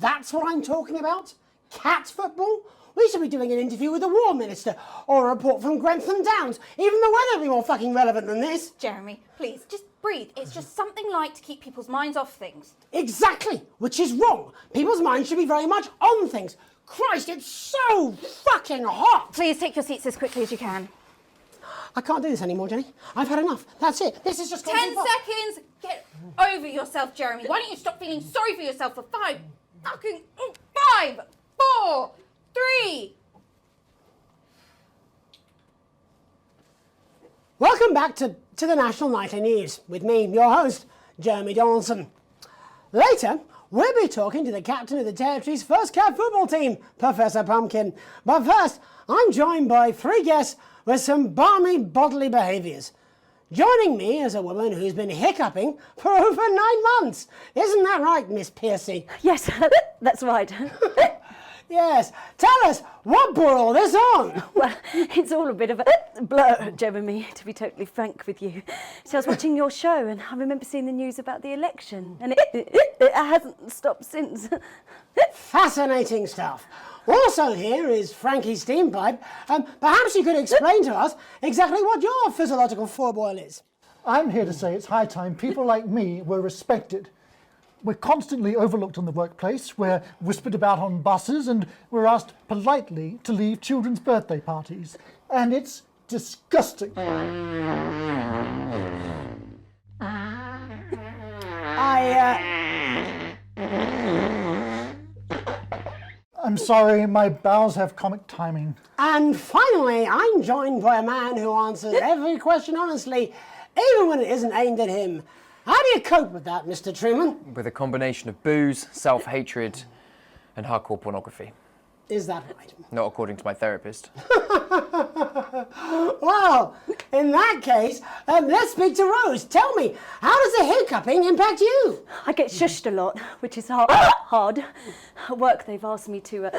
That's what I'm talking about? Cat football? We should be doing an interview with the War Minister or a report from Grentham Downs. Even the weather would be more fucking relevant than this. Jeremy, please, just breathe. It's just something light to keep people's minds off things. Exactly, which is wrong. People's minds should be very much on things. Christ, it's so fucking hot! Please take your seats as quickly as you can. I can't do this anymore, Jenny. I've had enough. That's it. This is just... 10 seconds! Get over yourself, Jeremy. Why don't you stop feeling sorry for yourself for 5, 4, 3... Welcome back to the National Nightly News with me, your host, Jeremy Donaldson. Later, we'll be talking to the captain of the Territory's first cat football team, Professor Pumpkin. But first, I'm joined by 3 guests with some balmy bodily behaviours. Joining me is a woman who's been hiccuping for over 9 months. Isn't that right, Miss Piercy? Yes, that's right. Yes. Tell us, what brought all this on? Well, it's all a bit of a blur, Jeremy, to be totally frank with you. So I was watching your show and I remember seeing the news about the election and it hasn't stopped since. Fascinating stuff. Also here is Frankie Steampipe. Perhaps you could explain to us exactly what your physiological foreboil is. I'm here to say it's high time people like me were respected. We're constantly overlooked in the workplace, we're whispered about on buses, and we're asked politely to leave children's birthday parties. And it's disgusting. I'm sorry, my bowels have comic timing. And finally, I'm joined by a man who answers every question honestly, even when it isn't aimed at him. How do you cope with that, Mr. Truman? With a combination of booze, self-hatred, and hardcore pornography. Is that right? Not according to my therapist. Well, in that case, let's speak to Rose. Tell me, how does the hiccuping impact you? I get shushed a lot, which is hard. At work, they've asked me to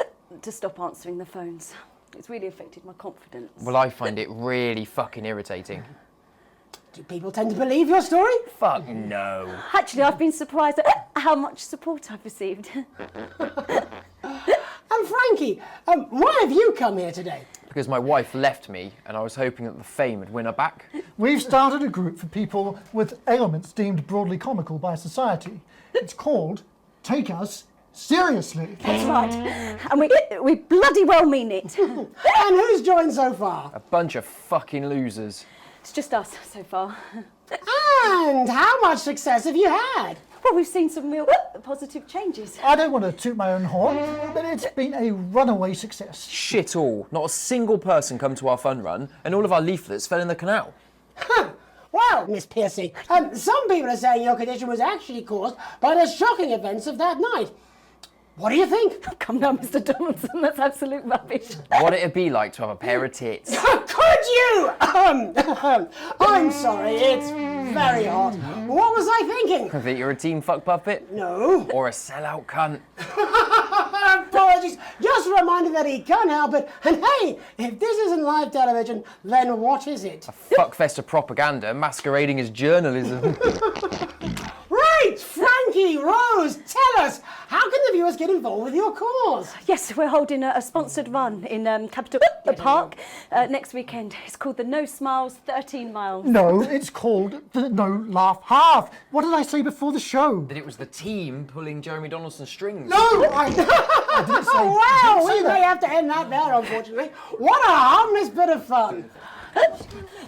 stop answering the phones. It's really affected my confidence. Well, I find it really fucking irritating. Do people tend to believe your story? Fuck no. Actually, I've been surprised at how much support I've received. And Frankie, why have you come here today? Because my wife left me and I was hoping that the fame would win her back. We've started a group for people with ailments deemed broadly comical by society. It's called Take Us Seriously. That's right. And we bloody well mean it. And who's joined so far? A bunch of fucking losers. It's just us so far. And how much success have you had? Well, we've seen some real positive changes. I don't want to toot my own horn, but it's been a runaway success. Shit all. Not a single person come to our fun run and all of our leaflets fell in the canal. Well, Miss Piercy, some people are saying your condition was actually caused by the shocking events of that night. What do you think? Come now, Mr. Donaldson, that's absolute rubbish. What'd it be like to have a pair of tits? Could you? I'm sorry, it's very hot. What was I thinking? That you're a team fuck puppet? No. Or a sellout cunt? Apologies. Just a reminder that he can't help it. And hey, if this isn't live television, then what is it? A fuckfest of propaganda masquerading as journalism. Right, Frankie, Rose, tell us, how can the viewers get involved with your cause? Yes, we're holding a sponsored run in Capital Park next weekend. It's called the No Smiles 13 Miles. No, it's called the No Laugh Half. What did I say before the show? That it was the team pulling Jeremy Donaldson's strings. No, I didn't say. Well, we say may that. have to end that there, unfortunately. What a harmless bit of fun.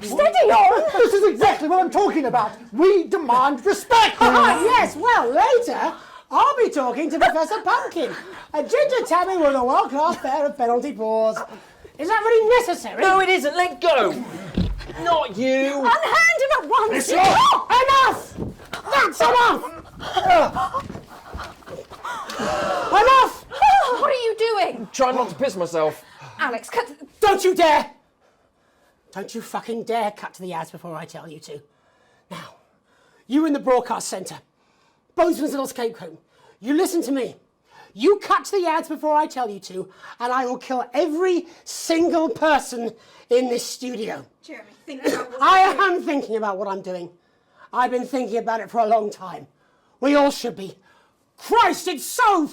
Steady on! This is exactly what I'm talking about. We demand respect. Yes, well, later, I'll be talking to Professor Pumpkin, a ginger tabby with a world-class pair of penalty paws. Is that really necessary? No, it isn't. Let go. Not you. Unhand him at once! Enough! That's enough! Enough! What are you doing? Try not to piss myself. Alex, cut... Don't you dare! Don't you fucking dare cut to the ads before I tell you to. Now, you in the broadcast centre, Bozeman's little scapegoat, you listen to me. You cut to the ads before I tell you to, and I will kill every single person in this studio. Jeremy, think about what I am thinking about what I'm doing. I've been thinking about it for a long time. We all should be. Christ, it's so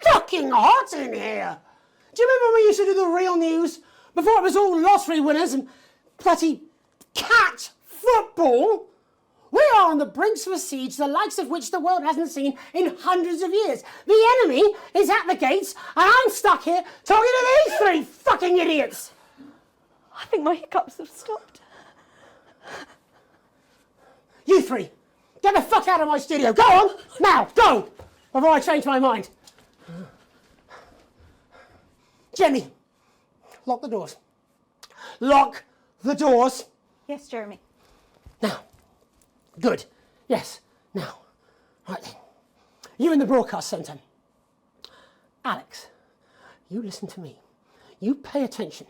fucking hot in here. Do you remember when we used to do the real news? Before it was all lottery winners and bloody cat football? We are on the brinks of a siege the likes of which the world hasn't seen in hundreds of years. The enemy is at the gates and I'm stuck here talking to these three fucking idiots. I think my hiccups have stopped. You three, get the fuck out of my studio. Go on, now, go, before I change my mind. Jenny, lock the doors. Lock the doors. Yes, Jeremy. Now. Good. Yes. Now. Right then. You in the broadcast centre. Alex, you listen to me. You pay attention.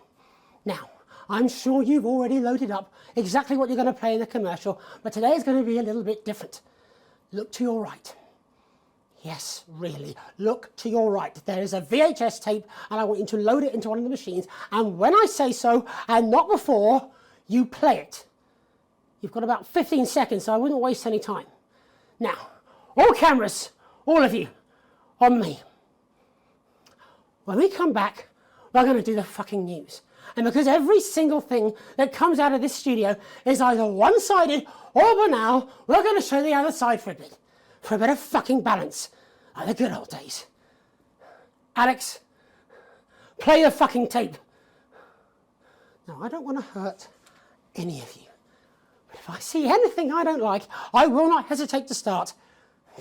Now, I'm sure you've already loaded up exactly what you're going to play in the commercial, but today is going to be a little bit different. Look to your right. Yes, really. Look to your right. There is a VHS tape, and I want you to load it into one of the machines, and when I say so, and not before, you play it. You've got about 15 seconds, so I wouldn't waste any time. Now, all cameras, all of you, on me. When we come back, we're going to do the fucking news. And because every single thing that comes out of this studio is either one-sided or banal, we're going to show the other side for a bit. For a bit of fucking balance, like the good old days. Alex, play the fucking tape. Now, I don't want to hurt any of you. But if I see anything I don't like, I will not hesitate to start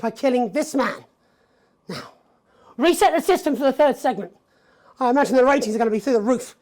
by killing this man. Now, reset the system for the third segment. I imagine the ratings are going to be through the roof.